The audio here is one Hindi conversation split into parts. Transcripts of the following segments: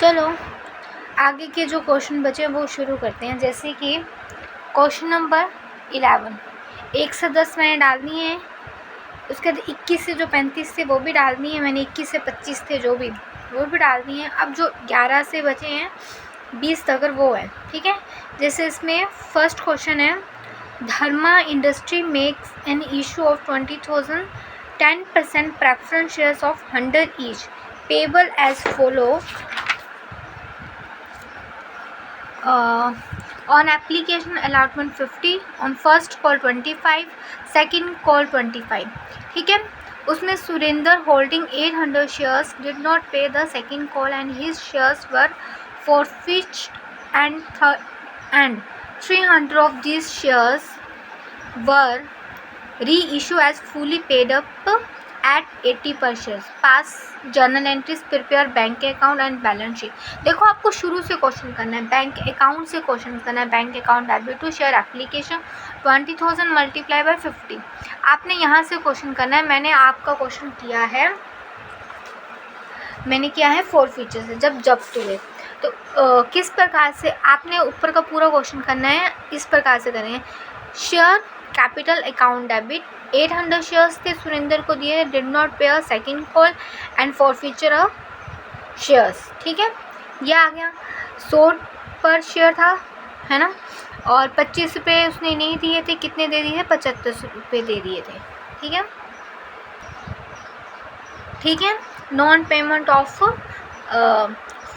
चलो आगे के जो क्वेश्चन बचे वो शुरू करते हैं। जैसे कि क्वेश्चन नंबर 11, 1 से 10 मैंने डालनी है, उसके बाद 21 से जो 35 थे वो भी डालनी है मैंने, 21 से 25 थे जो भी वो भी डालनी है। अब जो 11 से बचे हैं 20 तक वो है, ठीक है। जैसे इसमें फर्स्ट क्वेश्चन है, Dharma industry makes an issue of 20,000 10% preference shares of 100 each payable as follow on application allotment 50, on first call 25, second call 25, ठीक है। उसमें Surendra holding 800 shares did not pay the second call and his shares were forfeited and 300 of these shares were reissue as fully paid up at 80 per shares. Pass journal entries, prepare bank account and balance sheet. देखो आपको शुरू से क्वेश्चन करना है, बैंक अकाउंट से क्वेश्चन करना है। Bank account debit to share application 20,000 multiply by 50, आपने यहाँ से क्वेश्चन करना है। मैंने आपका क्वेश्चन किया है, मैंने किया है 4 फीचर से जब जब्त हुए। तो किस प्रकार से आपने ऊपर का पूरा क्वेश्चन करना है, इस प्रकार से करें। Share capital account debit 800 shares थे, सुरेंद्र को दिए, डिड नॉट पे a second call and forfeiture a shares, ठीक है। यह आ गया। 100 पर शेयर था, है ना, और 25 रुपये उसने नहीं दिए थे, कितने दे दिए थे, 75 रुपये दे दिए थे, ठीक है, ठीक है। Non payment of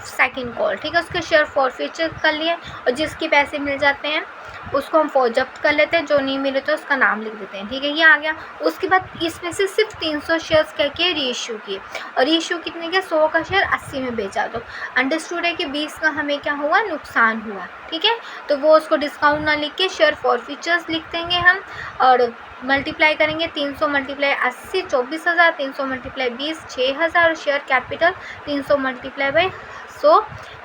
second call, ठीक है, उसके शेयर फॉरफीचर कर लिए, और जिसके पैसे मिल जाते हैं उसको हम जब्त कर लेते हैं, जो नहीं मिले तो उसका नाम लिख देते हैं, ठीक है। ये आ गया। उसके बाद इसमें से सिर्फ 300 शेयर्स करके रीइश्यू किए, और रीइश्यू कितने के, 100 का शेयर 80 में बेचा। तो अंडरस्टूड है कि 20 का हमें क्या हुआ, नुकसान हुआ, ठीक है। तो वो उसको डिस्काउंट ना लिख के शेयर फॉरफीचर्स लिख देंगे हम, और मल्टीप्लाई करेंगे 300 मल्टीप्लाई 80 24,000, 300 मल्टीप्लाई 20 6,000, और share capital 300 multiply by 100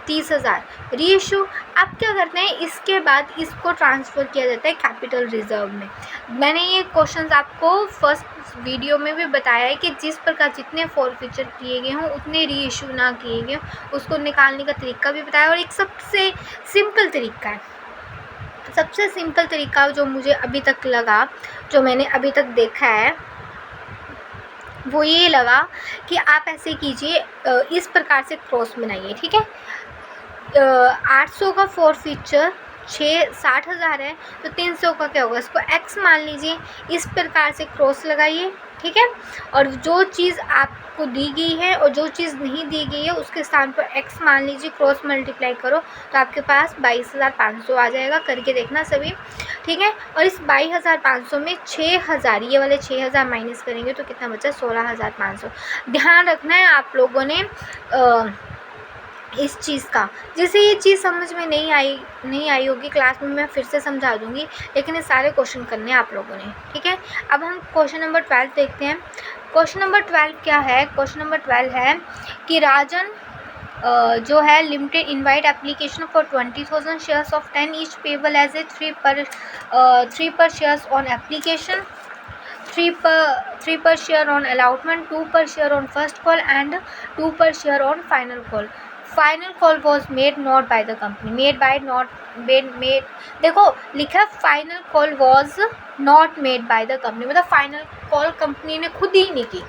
30,000 reissue. अब क्या करते हैं, इसके बाद इसको ट्रांसफ़र किया जाता है कैपिटल रिजर्व में। मैंने ये क्वेश्चंस आपको फर्स्ट वीडियो में भी बताया है कि जिस प्रकार जितने फॉरफीचर किए गए हों उतने रीइशू ना किए गए हों, उसको निकालने का तरीका भी बताया। और एक सबसे सिंपल तरीका है, सबसे सिंपल तरीका जो मुझे अभी तक लगा, जो मैंने अभी तक देखा है, वो ये लगा कि आप ऐसे कीजिए, इस प्रकार से क्रॉस बनाइए, ठीक है। 800 का फॉरफीचर 60,000 है, तो 300 का क्या होगा, इसको x मान लीजिए, इस प्रकार से क्रॉस लगाइए, ठीक है। और जो चीज़ आपको दी गई है और जो चीज़ नहीं दी गई है उसके स्थान पर x मान लीजिए, क्रॉस मल्टीप्लाई करो तो आपके पास 22,500 आ जाएगा। करके देखना सभी, ठीक है। और इस 22,500 में 6,000, ये वाले 6,000 माइनस करेंगे तो कितना बचा, 16,500। ध्यान रखना है आप लोगों ने इस चीज़ का। जैसे ये चीज़ समझ में नहीं आई होगी क्लास में, मैं फिर से समझा दूंगी, लेकिन ये सारे क्वेश्चन करने हैं आप लोगों ने, ठीक है। अब हम क्वेश्चन नंबर 12 देखते हैं। क्वेश्चन नंबर 12 क्या है, क्वेश्चन नंबर 12 है कि राजन जो है limited invite application for 20,000 shares of 10 each payable as a 3 per shares on application, 3 per share on allotment, 2 per share on first call and 2 per share on final call. Final call was made not by the company, made देखो लिखा final call was not made by the company, मतलब फाइनल कॉल कंपनी ने खुद ही नहीं की,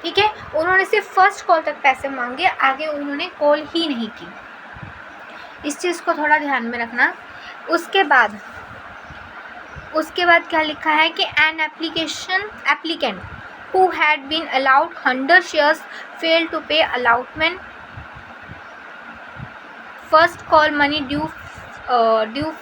ठीक है। उन्होंने सिर्फ फर्स्ट कॉल तक पैसे मांगे, आगे उन्होंने कॉल ही नहीं की। इस चीज़ को थोड़ा ध्यान में रखना। उसके बाद क्या लिखा है कि an applicant who had been allowed 100 shares fail to pay allotment first call money due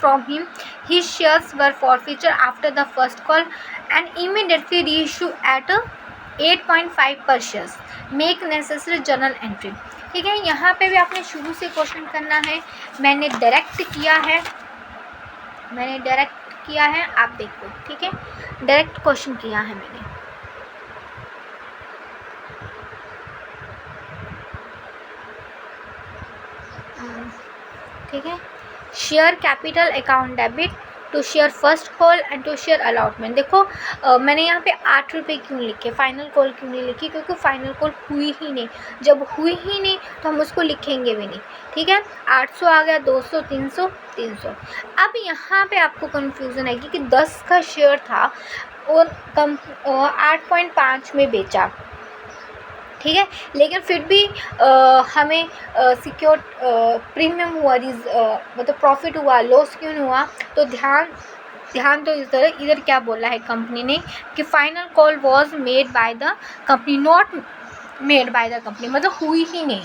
from him, his shares were forfeiture after the first call and immediately reissue at 8.5 per shares, make necessary journal entry, ठीक है। यहाँ पे भी आपने शुरू से क्वेश्चन करना है, मैंने डायरेक्ट किया है, आप देखो, ठीक है, डायरेक्ट क्वेश्चन किया है मैंने। ठीक है। Share capital account debit to share first call and to share allotment. देखो मैंने यहाँ पे 8 रुपये क्यों लिखे, फाइनल कॉल क्यों नहीं लिखी, क्योंकि फाइनल कॉल हुई ही नहीं। जब हुई ही नहीं तो हम उसको लिखेंगे भी नहीं, ठीक है। 800 आ गया, 200, 300, 300। अब यहाँ पे आपको कन्फ्यूज़न आएगी कि 10 का शेयर था और 8.5 में बेचा, ठीक है, लेकिन फिर भी हमें सिक्योर प्रीमियम हुआ, मतलब प्रॉफिट हुआ, लॉस क्यों नहीं हुआ। तो ध्यान तो इधर क्या बोला है कंपनी ने कि final call was made by the company, not made by the company, मतलब हुई ही नहीं।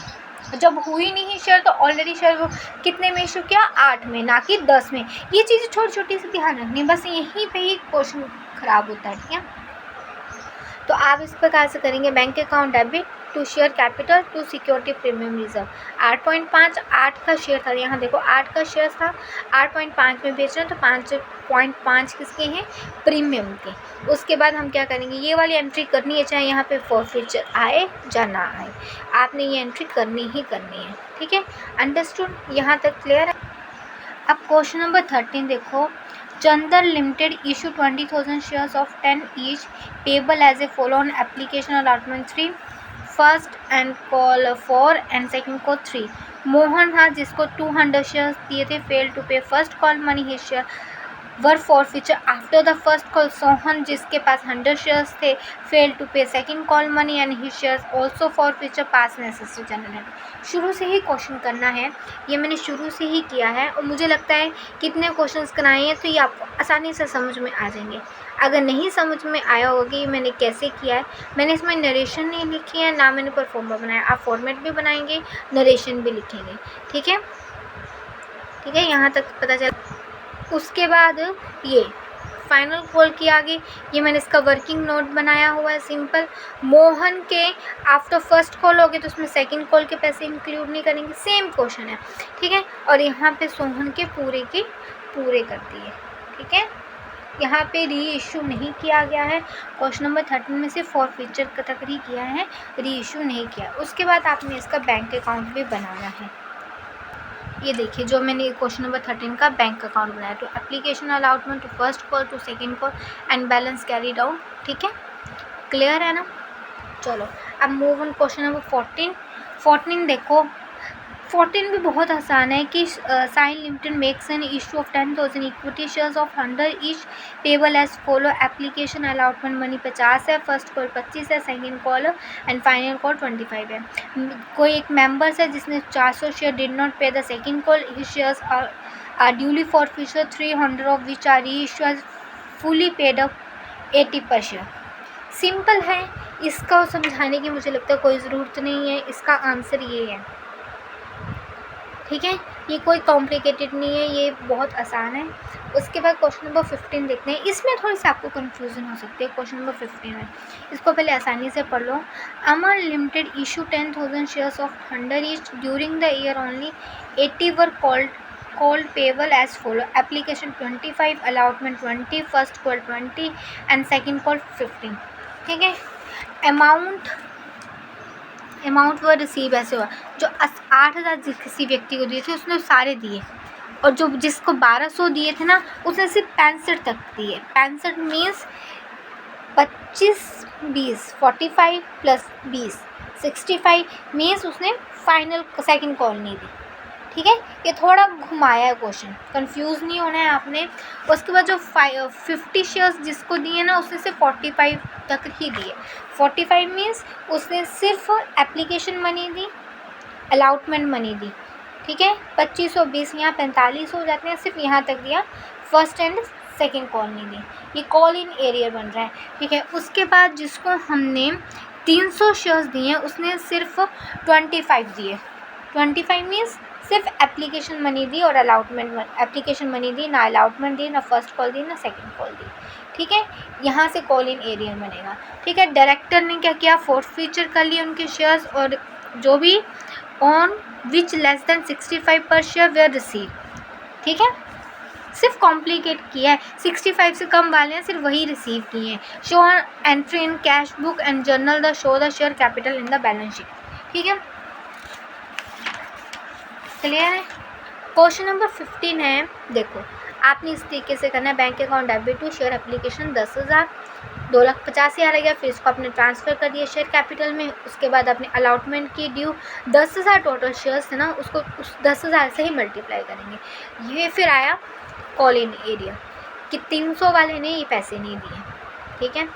जब हुई नहीं शेयर तो ऑलरेडी शेयर कितने में इशू किया, 8 में, ना कि 10 में। ये चीज़ें छोटी छोटी सी ध्यान रखनी, बस यहीं पे ही क्वेश्चन ख़राब होता है, ठीक है। तो आप इस प्रकार से करेंगे, bank account debit to share capital to security premium reserve. 8.5 8 का शेयर था, यहाँ देखो 8 का शेयर था, 8.5 में बेच रहे हैं, तो 5.5 किसके हैं, प्रीमियम के। उसके बाद हम क्या करेंगे, ये वाली एंट्री करनी है, चाहे यहाँ पे फॉरफीचर आए या ना आए, आपने ये एंट्री करनी ही करनी है, ठीक है। अंडरस्टूड, यहाँ तक क्लियर है। अब क्वेश्चन नंबर 13 देखो, Chandar Limited issue 20,000 shares of 10 each payable as a follow on application allotment 3, first and call 4 and second call 3। Mohan था जिसको 200 शेयर्स दिए थे, फेल टू पे first call money, his share were forfeiture after the first call. Sohan जिसके पास 100 शेयर्स थे, फेल टू पे second call money and his shares also forfeiture pass necessary general. शुरू से ही क्वेश्चन करना है, ये मैंने शुरू से ही किया है और मुझे लगता है कितने क्वेश्चंस कराए हैं तो ये आपको आसानी से समझ में आ जाएंगे। अगर नहीं समझ में आया होगा ये मैंने कैसे किया है, मैंने इसमें नरेशन नहीं लिखी है, ना मैंने परफॉर्मा बनाया। आप फॉर्मेट भी बनाएंगे, नरेशन भी लिखेंगे, ठीक है, ठीक है, यहाँ तक पता चला। उसके बाद ये फाइनल कॉल की आगे ये मैंने इसका वर्किंग नोट बनाया हुआ है सिंपल। मोहन के आफ्टर फर्स्ट कॉल हो गए तो उसमें सेकंड कॉल के पैसे इंक्लूड नहीं करेंगे, सेम क्वेश्चन है, ठीक है। और यहाँ पे सोहन के पूरे कर दिए, ठीक है। यहाँ पे री इशू नहीं किया गया है, क्वेश्चन नंबर 13 में से फॉरफीचर तक ही किया है, री इशू नहीं किया। उसके बाद आपने इसका बैंक अकाउंट भी बनाना है। ये देखिए जो मैंने क्वेश्चन नंबर 13 का बैंक अकाउंट बनाया, तो application allotment to first call to second call and balance carried out, ठीक है, क्लियर है ना। चलो अब मूव ऑन क्वेश्चन नंबर 14 देखो, 14 भी बहुत आसान है कि Sign limited makes an issue of 10,000 equity shares of 100 each payable as follow. Application allotment money 50 है, फर्स्ट कॉल 25 है, second call and final call 25 है। कोई एक मेंबर्स है जिसने 400 share did not pay the second call, his shares are duly forfeited 300 of which are reissue as fully paid up 80 per share. Simple है, इसका समझाने की मुझे लगता है कोई ज़रूरत नहीं है, इसका आंसर ये है, ठीक है, ये कोई कॉम्प्लिकेटेड नहीं है, ये बहुत आसान है। उसके बाद क्वेश्चन नंबर 15 देखते हैं, इसमें थोड़ी सी आपको कन्फ्यूज़न हो सकती है। क्वेश्चन नंबर 15 में इसको पहले आसानी से पढ़ लो। Amar limited issue 10,000 shares of 100 each during the year only 80 were called payable as follow। Application 25, allotment 20, first call 20 and second call 15, ठीक है। अमाउंट व रिसीव ऐसे हुआ, जो 8,000 किसी व्यक्ति को दिए थे उसने सारे दिए, और जो जिसको 1200 दिए थे ना उसने सिर्फ 65 तक दिए। 65 मीन्स 25 20 45 प्लस 20 65 मीन्स उसने फाइनल सेकंड कॉल नहीं दी, ठीक है। ये थोड़ा घुमाया है क्वेश्चन, कंफ्यूज नहीं होना है आपने। उसके बाद जो 50 शेयर्स जिसको दिए ना उसने सिर्फ 45 तक ही दिए। 45 मीन्स उसने सिर्फ एप्लीकेशन मनी दी, अलॉटमेंट मनी दी, ठीक है। 2520 यहाँ 45 हो जाते हैं, सिर्फ यहाँ तक दिया, फर्स्ट एंड सेकंड कॉल नहीं दी। ये कॉल इन एरियर बन रहा है, ठीक है। उसके बाद जिसको हमने 300 शेयर्स दिए उसने सिर्फ 25 दिए। 25 मीन्स सिर्फ एप्लीकेशन मनी दी और अलॉटमेंट, एप्लीकेशन मनी दी ना, अलॉटमेंट दी ना, फर्स्ट कॉल दी ना सेकंड कॉल दी, ठीक है। यहाँ से कॉल इन एरियर बनेगा, ठीक है। डायरेक्टर ने क्या किया, फॉरफीचर कर लिए उनके शेयर्स, और जो भी ऑन विच लेस देन 65 पर शेयर वेयर रिसीव, ठीक है। सिर्फ कॉम्प्लिकेट किया है, 65 से कम वाले हैं सिर्फ वही रिसीव किए हैं। Show entry in cash book and journal the show the share capital in the balance sheet, ठीक है, क्लियर है। क्वेश्चन नंबर 15 है, देखो आपने इस तरीके से करना है। Bank account debit to share application 10,000, 2,85,000 आ गया। फिर इसको आपने ट्रांसफ़र कर दिया शेयर कैपिटल में। उसके बाद आपने अलॉटमेंट की ड्यू 10,000 टोटल शेयर्स थे ना, उसको उस 10,000 से ही मल्टीप्लाई करेंगे। ये फिर आया कॉल इन एरिया कि 300 वाले ने ये पैसे नहीं दिए, ठीक है,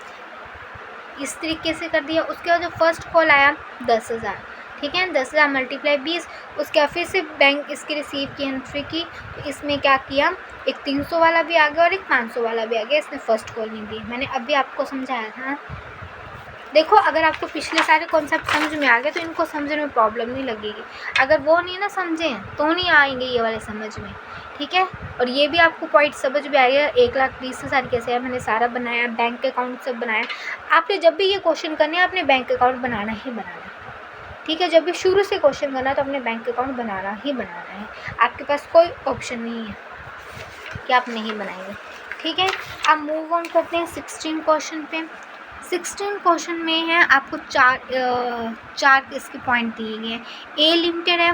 इस तरीके से कर दिया। उसके बाद जो फर्स्ट कॉल आया 10,000, ठीक है, 10,000 मल्टीप्लाई 20। उसके बाद फिर से बैंक इसकी रिसीव की एंट्री की, तो इसमें क्या किया, एक 300 वाला भी आ गया और एक 500 वाला भी आ गया। इसने फर्स्ट कॉल नहीं दी। मैंने अभी आपको समझाया था। देखो, अगर आपको पिछले सारे कॉन्सेप्ट समझ में आ गए तो इनको समझने में प्रॉब्लम नहीं लगेगी। अगर वो नहीं ना समझें तो नहीं आएंगे ये वाले समझ में, ठीक है। और ये भी आपको पॉइंट समझ में आएगा। 1,20,000 कैसे है, मैंने सारा बनाया, बैंक अकाउंट सब बनाया। आपने जब भी ये क्वेश्चन करने हैं आपने बैंक अकाउंट बनाना ही बनाना है, ठीक है। जब भी शुरू से क्वेश्चन करना है तो अपने बैंक अकाउंट बनाना ही बनाना है। आपके पास कोई ऑप्शन नहीं है कि आप नहीं बनाएंगे, ठीक है। अब मूव ऑन करते हैं 16 क्वेश्चन पे। 16 क्वेश्चन में है आपको चार इसके पॉइंट दिए गए हैं। ए लिमिटेड है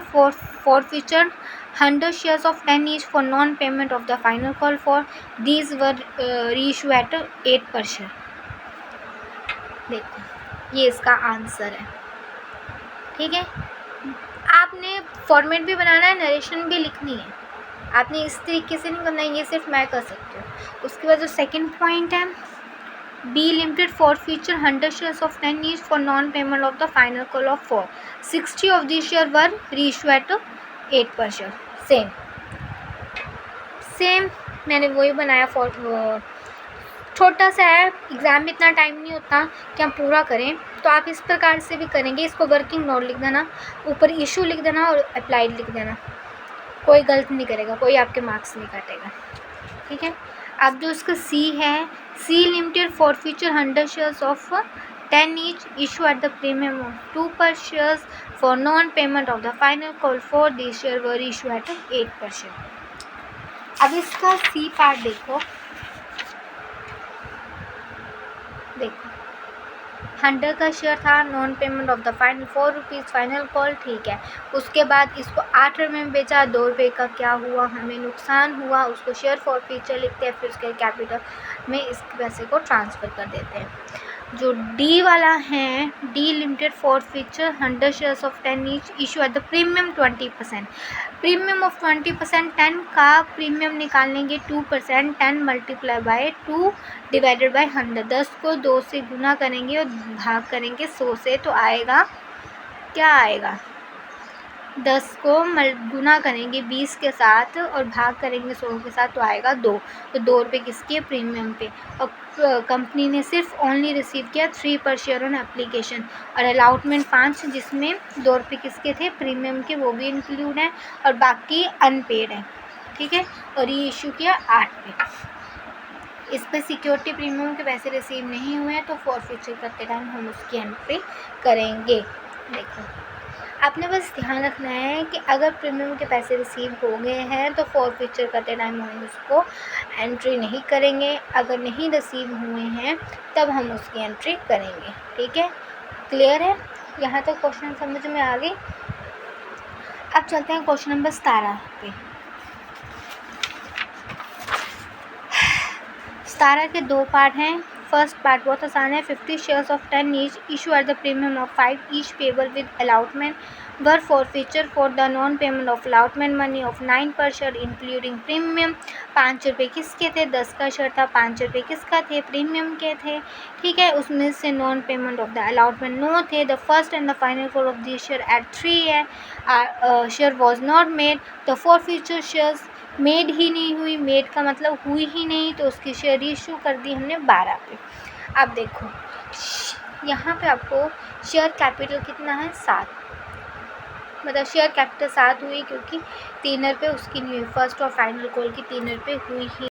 forfeited 100 shares of 10 each for non payment of the final call for these were reissue at 8 per share. देखो, ये इसका आंसर है, ठीक है। आपने फॉर्मेट भी बनाना है, नरेशन भी लिखनी है। आपने इस तरीके से नहीं करना है, ये सिर्फ मैं कर सकती हूँ। उसके बाद जो सेकंड पॉइंट है, B limited forfeited 100 shares of 10 each for non payment of the final call of 4 60 of this share were reissue at 8 per share. Same मैंने वही बनाया। फॉर छोटा सा है, एग्ज़ाम में इतना टाइम नहीं होता कि हम पूरा करें, तो आप इस प्रकार से भी करेंगे। इसको वर्किंग नोट लिख देना, ऊपर इशू लिख देना और अप्लाइड लिख देना। कोई गलत नहीं करेगा, कोई आपके मार्क्स नहीं काटेगा, ठीक है। अब जो इसका सी है, C limited forfeited 100 shares of 10 each issue at the premium of 2 per shares for non payment of the final call for this share were issue at 8 per share. अब इसका सी पार्ट देखो, 100 का शेयर था, non payment of the final 4 rupees final call, ठीक है। उसके बाद इसको 8 रुपये में बेचा, 2 रुपये का क्या हुआ, हमें नुकसान हुआ। उसको शेयर फॉर फ्यूचर लिखते हैं, फिर उसके कैपिटल में इस पैसे को ट्रांसफ़र कर देते हैं। जो डी वाला है, D limited forfeited 100 shares of 10 each issue at the premium 20%। Premium of 20%, 10 का प्रीमियम निकालेंगे 2%, 10 मल्टीप्लाई बाय 2 डिवाइडेड बाय 100। 10 को 2 से गुना करेंगे और भाग करेंगे 100 से, तो आएगा क्या आएगा, 10 को गुना करेंगे 20 के साथ और भाग करेंगे 100 के साथ, तो आएगा 2। तो 2 रुपये किसके, प्रीमियम पे। और कंपनी ने सिर्फ ओनली रिसीव किया 3 पर शेयर ऑन एप्लीकेशन, और अलाउटमेंट 5, जिसमें 2 रुपये किसके थे, प्रीमियम के, वो भी इंक्लूड हैं, और बाकी अनपेड है, ठीक है। और ये इशू किया 8 पे। इस पर सिक्योरिटी प्रीमियम के पैसे रिसीव नहीं हुए हैं, तो फॉर फ्यूचर करते टाइम हम उसकी एंट्री करेंगे। देखो, आपने बस ध्यान रखना है कि अगर प्रीमियम के पैसे रिसीव हो गए हैं तो फॉर फ्यूचर करते टाइम हम उसको एंट्री नहीं करेंगे। अगर नहीं रिसीव हुए हैं तब हम उसकी एंट्री करेंगे, ठीक है। क्लियर है? यहाँ तक क्वेश्चन समझ में आ गई। अब चलते हैं क्वेश्चन नंबर 17 पे। 17 के 2 पार्ट हैं। फर्स्ट पार्ट बहुत आसान है। 50 shares of 10 each issue at the premium of 5 each payable with allotment were for future for the non payment of allotment money of 9 पर शेयर इंक्लूडिंग प्रीमियम। 5 रुपये किसके थे, 10 का शेयर था, 5 रुपये किसका थे, प्रीमियम के थे, ठीक है। उसमें से non payment of the allotment 9 थे। The first and the final call of this share at 3 है। Share was not made. The forfeiture shares made ही नहीं हुई, मेड का मतलब हुई ही नहीं, तो उसकी शेयर इशू कर दी हमने 12 पे। अब देखो, यहाँ पे आपको शेयर कैपिटल कितना है, 7, मतलब शेयर कैपिटल 7 हुई, क्योंकि 3 रुपये उसकी नहीं हुई। फर्स्ट और फाइनल कॉल की 3 रुपये हुई ही